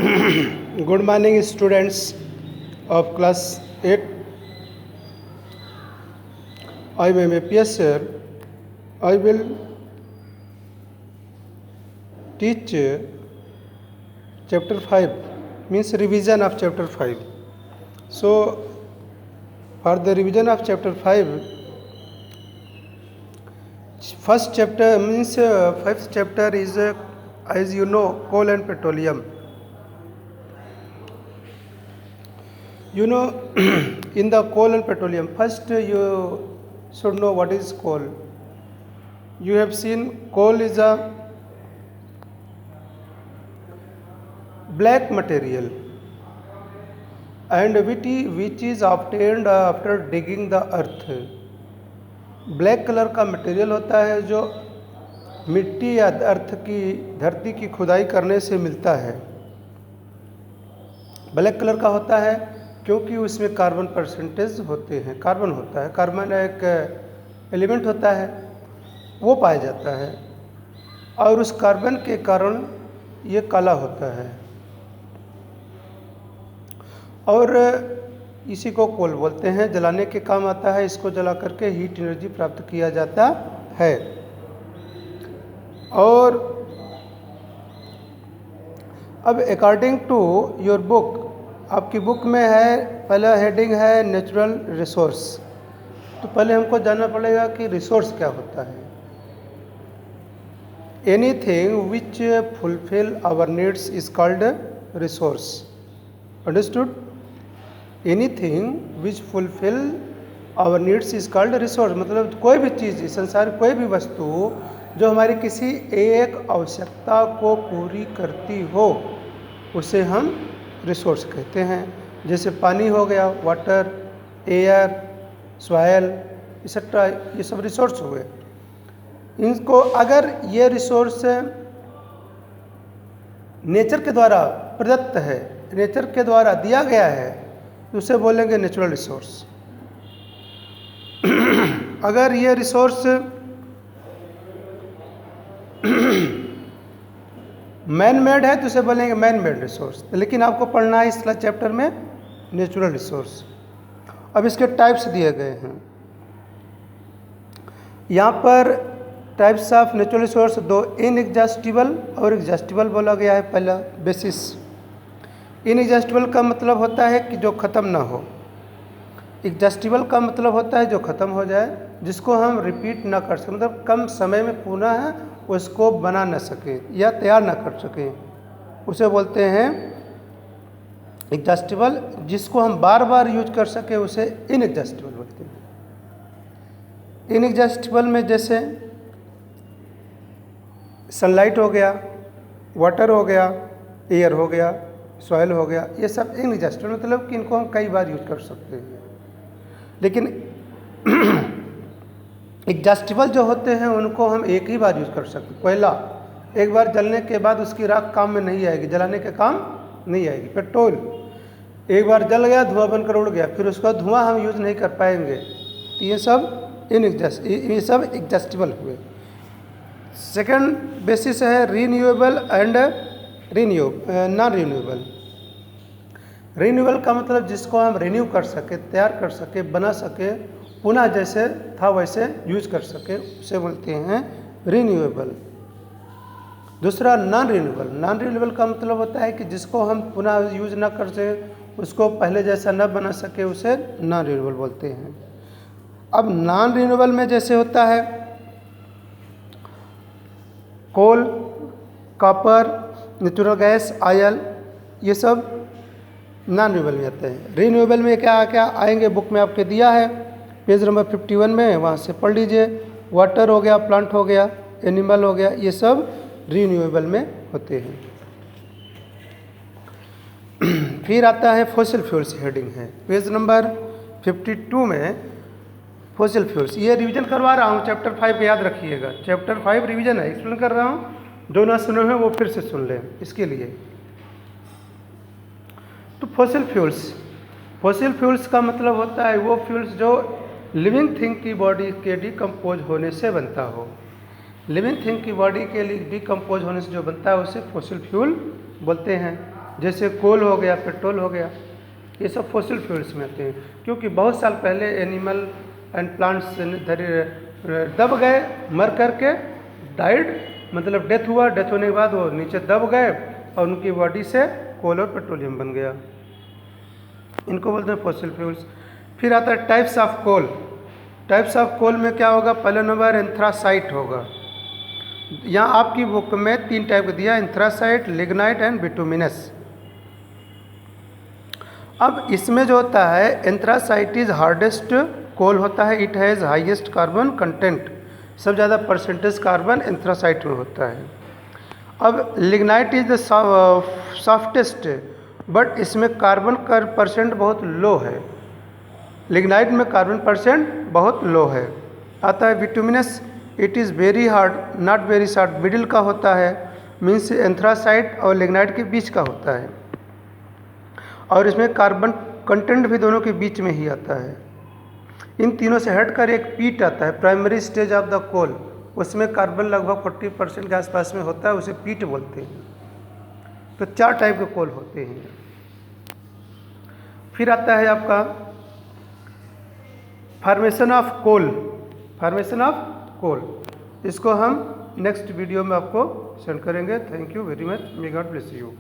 Good morning, students of class 8. I am APS sir. I will teach chapter 5, means revision of chapter 5. So, for the revision of chapter 5, first chapter means fifth chapter is, as you know, coal and petroleum. You know, in the coal and petroleum, first you should know what is coal. You have seen coal is a black material and which is obtained after digging the earth. Black colour का material होता है जो मिट्टी या धरती की खुदाई करने से मिलता है। ब्लैक कलर का होता है क्योंकि उसमें कार्बन परसेंटेज होते हैं, कार्बन होता है, कार्बन एक एलिमेंट होता है, वो पाया जाता है और उस कार्बन के कारण ये काला होता है और इसी को कोल बोलते हैं। जलाने के काम आता है, इसको जला करके हीट एनर्जी प्राप्त किया जाता है। और अब अकॉर्डिंग टू योर बुक, आपकी बुक में है, पहला हेडिंग है नेचुरल रिसोर्स। तो पहले हमको जानना पड़ेगा कि रिसोर्स क्या होता है। Anything which fulfil our needs is called resource. Understood? Anything which fulfil our needs is called resource, मतलब कोई भी चीज़, संसार कोई भी वस्तु जो हमारी किसी एक आवश्यकता को पूरी करती हो उसे हम रिसोर्स कहते हैं। जैसे पानी हो गया, वाटर, एयर, सॉइल, एक्सेट्रा, ये सब रिसोर्स हुए। इनको अगर ये रिसोर्स नेचर के द्वारा प्रदत्त है, नेचर के द्वारा दिया गया है, तो उसे बोलेंगे नेचुरल रिसोर्स। अगर ये रिसोर्स मैन मेड है तो उसे बोलेंगे मैन मेड रिसोर्स। लेकिन आपको पढ़ना है इस चैप्टर में नेचुरल रिसोर्स। अब इसके टाइप्स दिए गए हैं यहाँ पर। टाइप्स ऑफ नेचुरल रिसोर्स दो, इनएग्जॉस्टिबल और एग्जॉस्टिबल बोला गया है। पहला बेसिस, इनएग्जॉस्टिबल का मतलब होता है कि जो ख़त्म ना हो, एग्जॉस्टिबल का मतलब होता है जो ख़त्म हो जाए, जिसको हम रिपीट ना कर सकें, मतलब कम समय में पुनः उसको बना ना सकें या तैयार ना कर सकें, उसे बोलते हैं एग्जॉस्टिबल। जिसको हम बार बार यूज कर सके उसे इनएग्जॉस्टिबल बोलते हैं। इनएग्जॉस्टिबल में जैसे सनलाइट हो गया, वाटर हो गया, एयर हो गया, सॉइल हो गया, ये सब इनएग्जॉस्टिबल, मतलब कि इनको हम कई बार यूज कर सकते हैं। लेकिन एग्जॉस्टिबल जो होते हैं उनको हम एक ही बार यूज कर सकते हैं। कोयला एक बार जलने के बाद उसकी राख काम में नहीं आएगी, जलाने के काम नहीं आएगी। पेट्रोल एक बार जल गया, धुआं बनकर उड़ गया, फिर उसका धुआं हम यूज नहीं कर पाएंगे। तो ये सब एग्जॉस्टिबल हुए। सेकंड बेसिस है renewable and non renewable. Renewable का मतलब जिसको हम रिन्यू कर सके, तैयार कर सके, बना सके, पुनः जैसे था वैसे यूज कर सके, उसे बोलते हैं रिन्यूएबल। दूसरा नॉन रिन्यूएबल। नॉन रिन्यूएबल का मतलब होता है कि जिसको हम पुनः यूज ना कर सके, उसको पहले जैसा न बना सके, उसे नॉन रिन्यूएबल बोलते हैं। अब नॉन रिन्यूएबल में जैसे होता है कोल, कॉपर, नेचुरल गैस, ऑयल, ये सब नॉन रिन्यूएबल में आते हैं। रिन्यूएबल में क्या क्या आएंगे, बुक में आपके दिया है, पेज नंबर 51 में, वहाँ से पढ़ लीजिए। वाटर हो गया, प्लांट हो गया, एनिमल हो गया, ये सब रिन्यूएबल में होते हैं। फिर आता है फॉसिल फ्यूल्स, हेडिंग है पेज नंबर 52 में। फॉसिल फ्यूल्स, ये रिवीजन करवा रहा हूँ, चैप्टर 5 याद रखिएगा। चैप्टर 5 रिवीजन है, एक्सप्लेन कर रहा हूँ। जो ना सुने हैं वो फिर से सुन लें इसके लिए। तो फॉसिल फ्यूल्स का मतलब होता है वो फ्यूल्स जो लिविंग थिंग की बॉडी के डिकम्पोज होने से बनता हो। लिविंग थिंग की बॉडी के लिए डिकम्पोज होने से जो बनता है उसे फॉसिल फ्यूल बोलते हैं। जैसे कोल हो गया, पेट्रोल हो गया, ये सब फॉसिल फ्यूल्स में आते हैं। क्योंकि बहुत साल पहले एनिमल एंड प्लांट्स दब गए, मर करके, डाइड, मतलब डेथ हुआ, डेथ होने के बाद वो नीचे दब गए और उनकी बॉडी से कोल और पेट्रोलियम बन गया। इनको बोलते हैं फॉसिल फ्यूल्स। फिर आता है types of coal. Types of coal में क्या होगा? पहला नंबर एंथ्रासाइट होगा। यहाँ आपकी बुक में 3 टाइप का दिया, एंथ्रासाइट, लिग्नाइट एंड बिटुमिनस। अब इसमें जो होता है, एंथ्रासाइट इज हार्डेस्ट कोल होता है, it has highest carbon content, सब ज़्यादा परसेंटेज कार्बन एंथ्रासाइट में होता है। अब lignite is the softest, but इसमें कार्बन का परसेंट बहुत लो है। लिग्नाइट में कार्बन परसेंट बहुत लो है। आता है bituminous, it is very hard, not very soft, middle का होता है, मीन्स एंथ्रासाइट और लिग्नाइट के बीच का होता है, और इसमें कार्बन कंटेंट भी दोनों के बीच में ही आता है। इन तीनों से हटकर एक पीट आता है, primary stage of the coal, उसमें कार्बन लगभग 40% के आसपास में होता है, उसे पीट बोलते हैं। तो 4 टाइप के कोल होते हैं। फिर आता है आपका formation of coal. Formation of coal, इसको हम नेक्स्ट वीडियो में आपको सेंड करेंगे। Thank you very much, may God bless you.